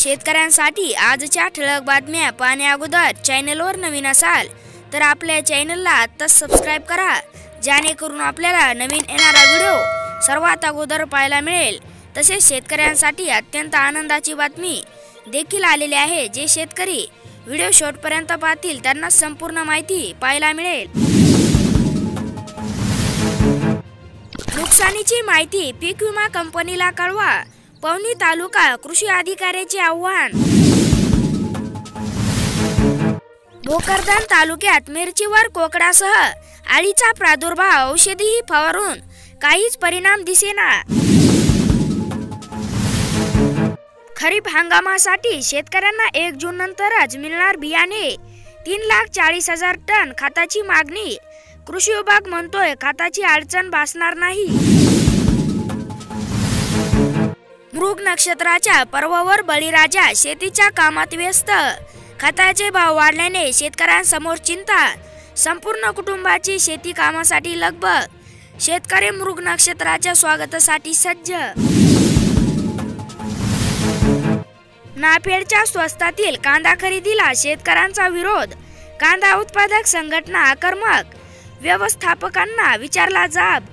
शेतकऱ्यांसाठी आजच्या ठळक बातम्या पाहण्या अगोदर चॅनलवर नवीन असाल तर आपल्या चॅनलला आत्ताच सबस्क्राइब करा, जेणेकरून आपल्याला नवीन येणारा व्हिडिओ सर्वात अगोदर पाहायला मिळेल। तसेच शेतकऱ्यांसाठी अत्यंत आनंदाची बातमी देखील आलेली आहे। जे शेतकरी व्हिडिओ शेवटपर्यंत पाहतील त्यांना संपूर्ण माहिती पाहायला मिळेल। नुकसानीची माहिती पीक विमा कंपनीला कळवा, पवनी तालुका कृषी अधिकाऱ्याचे आव्हान। भोकरदन तालुक्यात मिरचीवर कोकडासह अळीचा प्रादुर्भाव, औषधीही फवारून काहीच परिणाम दिसेना। खरीप हंगामासाठी शेतकऱ्यांना 1 जून नंतरच मिळणार बियाणे। 3,40,000 टन खताची मागणी, कृषी विभाग म्हणतोय खताची अडचण भासणार नाही। मृग नक्षत्राच्या पर्वावर बळीराजा शेतीच्या कामात व्यस्त, खताचे भाव वाढल्याने शेतकऱ्यांसमोर चिंता, संपूर्ण कुटुंबाची शेती कामासाठी लगबग, शेतकरी मृग नक्षत्राच्या स्वागतासाठी सज्ज। नाफेडच्या स्वस्तातील कांदा खरेदीला शेतकऱ्यांचा विरोध, कांदा उत्पादक संघटना आक्रमक, व्यवस्थापकांना विचारला जाब।